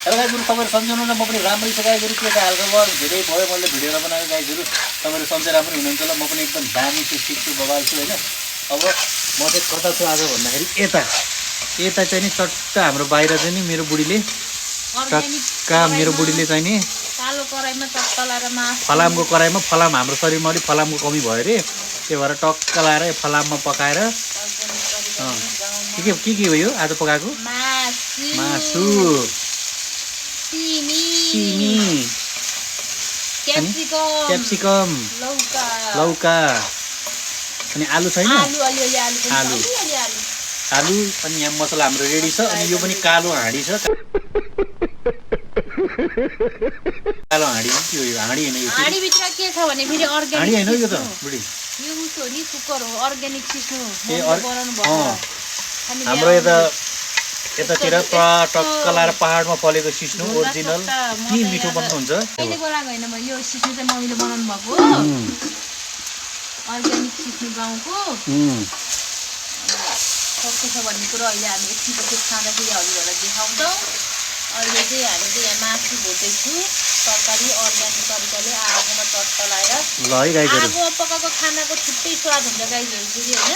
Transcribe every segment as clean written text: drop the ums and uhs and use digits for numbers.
र गाइजहरु तपाईहरु सम्झनु न म पनि राम्रै छ गाइजहरु के छ हालखबर धेरै भयो मैले भिडियो नबनाएको गाइजहरु तपाईहरु सन्चै राम्रो हुनुहुन्छ होला म पनि एकदम दामी छु ठिक छु बबाल छु हैन अब म चाहिँ कता छु आज भन्दाखेरि यता चाहिँ नि चट्ट हाम्रो बाहिर चाहिँ नि मेरो बुढीले टक्का मेरो बुढीले चाहिँ नि कालो कराईमा टक्क लाएर मासु फलामको कराईमा फलाम हाम्रो शरीरमा अलि फलामको कमी भयो रे त्यही भएर टक्क लाएर फलाममा पकाएर के हो यो आज पकाएको मासु सिमी क्याप्सिकम लौका अनि आलु छैन आलु अनि यहाँ मसला हाम्रो रेडी छ अनि यो पनि कालो हाँडी छ कालो हाँडी के हो यो हाँडी हैन यो हाँडी भित्र के छ भने फेरि अर्ग्यानिक हाँडी हैन यो त बुढी यो उसो नि कुकर हो अर्ग्यानिक सिस्नु बनाउनु हो हाम्रो यतातिर टक्क लाएर पहाडमा फलेको सिस्नु ओरिजिनल के मिठो बन्नुहुन्छ अहिले बोलाएको हैन म यो सिस्नु चाहिँ मम्मीले बनाउनु भएको अर्ग्यानिक सिस्नु गाउँको कस्तो छ भन्ने कुरो अहिले हामी एकछिनपछि खाँदाखेरि हजुरहरूलाई देखाउँछौँ अहिले चाहिँ हामी चाहिँ यहाँ मासु भुट्दैछु तरकारी अर्ग्यानिक तरिकाले आगोमा चट्ट लाएर ल है गाइजहरु आगोमा पकाएको खानाको छुट्टै स्वाद हुन्छ गाइजहरु फेरि हैन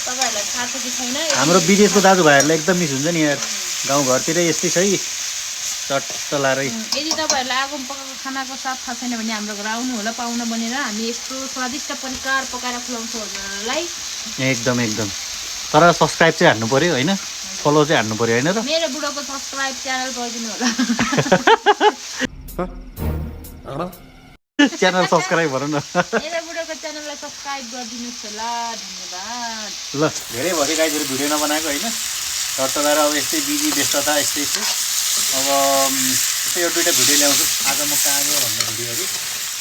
तपाईहरुलाई थाहा छ कि छैन हाम्रो विदेशको दाजुभाइहरुलाई एकदम मिस हुन्छ नि यार गाउँ घरतिर यस्तै छ है चट्ट लाएर यदि तपाईहरुलाई आगोमा पकाएको खानाको स्वाद थाहा छैन भने हाम्रो घर आउनु होला पाउन बनेर हामी यस्तो स्वादिष्ट परिकार पकाएर खुवाउँछौँ हजुरहरूलाई एकदम तर सब्स्क्राइब चाहिँ हान्नु पर्यो हैन फलो चाहिँ हान्नु पर्यो हैन र मेरो बुढोको सब्स्क्राइब च्यानल गरिदिनु होला च्यानल सब्स्क्राइब गरौँ न मेरो बुढोको च्यानललाई सब्स्क्राइब गरिदिनुस् होला धन्यवाद ल धेरै भयो गाइजहरु भिडियो नबनाएको हैन चट्टलाएर अब यस्तै बिजी व्यस्तता यस्तै छु अब यस्तै एउटा दुईटा भिडियो ल्याउँछु आज म कहाँ गयो भन्ने भिडियोहरु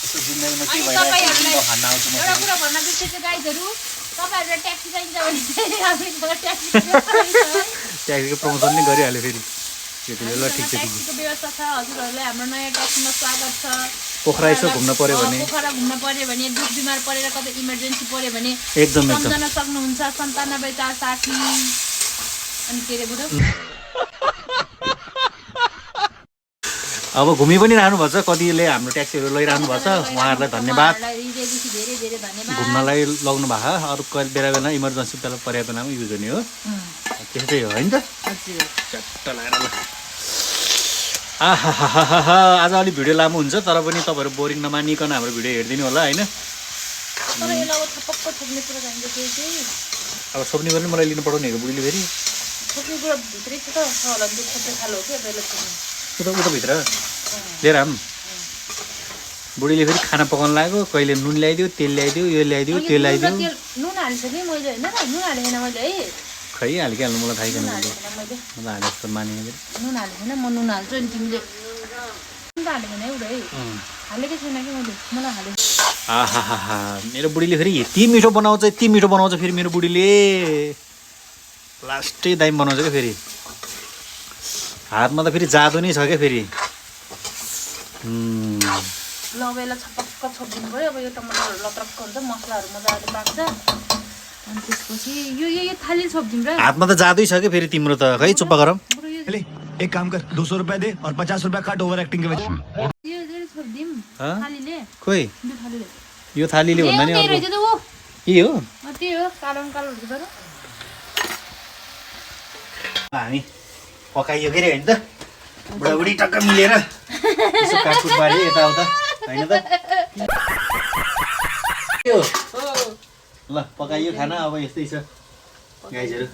यस्तो जिन्दगीमा के भइरहेको छ खान आउँछु म एउटा कुरा भन्न बिर्सेछु गाइजहरु तपाईहरुलाई ट्याक्सी चाहिन्छ भने चाहिँ हामीसँग ट्याक्सीको प्रमोसन नै गरिहाल्यो फेरि त्यतिले ल ठिक छ ट्याक्सीको व्यवस्था छ हजुरहरूलाई हाम्रो नयाँ ट्याक्सीमा स्वागत छ पोखरा यसो घुम्न पर्यो भने पोखरा घुम्न पर्यो भने दुख बिमार परेर कतै इमर्जेन्सी पर्यो भने एकदम सम्झन सक्नुहुन्छ 974060 अनि के रे बुढो अब घुमि पनि रहनु भएको छ कतिले हाम्रो ट्याक्सीहरु लैरहनु भएको छ उहाँहरुलाई धन्यवाद धेरै धन्यवाद घुम्नलाई लग्नु भएको अरु बेला इमर्जेन्सी बेला पर्या बेलामा युज हुने हो त्यस्तै हो हैन त चट्ट लाएर ल आहा आज अलि भिडियो लामो हुन्छ तर पनि तपाईहरु बोरिङ नमानिकन हाम्रो भिडियो हेर्दिनु होला हैन अब सोप्नी पनि मलाई लिनु पठाउने हो बुढीले फेरि उता भित्र लिएर आम बुढीले फेरि खाना पकाउन लाग्यो कहिले नुन ल्याइदियो तेल ल्याइदियो यो ल्याइदियो त्यो ल्याइदियो नुन हाल्छ नि मैले हैन नुन हालेन मैले है खै हाल्किहाल्नु मलाई थाहै छैन मलाई हाले जस्तो मानेन नुन हालेन म नुन हाल्छु नि तिमीले नुन हालेन है उडै हालेकै छैन कि मैले मलाई हाले आहा मेरो बुढीले फेरि यति मिठो बनाउँछ फेरि मेरो बुढीले लास्टै दाइम बनाउँछ क्या फेरि हातमा त फेरि जादु नै छ क्या फेरि लबेला छपक्क छोप्दिनु पर्यो अब यो टमाटरहरू लत्रक्क हुन्छ मसलाहरू मजाले पाक्छ अनि त्यसपछि यो थाली छोप्दिनु र हातमा त जादुई छ क्या फेरि तिम्रो त खै चुप्पा गरम एक काम कर 200 रुपए दे और 50 रुपए काट ओवर एक्टिंग के वजह यो छोप्दिम थालीले खोइ यो थालीले यो थालीले भन्दा नि के हो के हो त्यही हो कालो हुन्छ तर हामी पकाइयो के रे हैन त बुढाबुढी टक्क मिलेर यसो काटकुट पारे यताउता हैन त ल पकाइयो खाना अब यस्तै छ गाइजहरु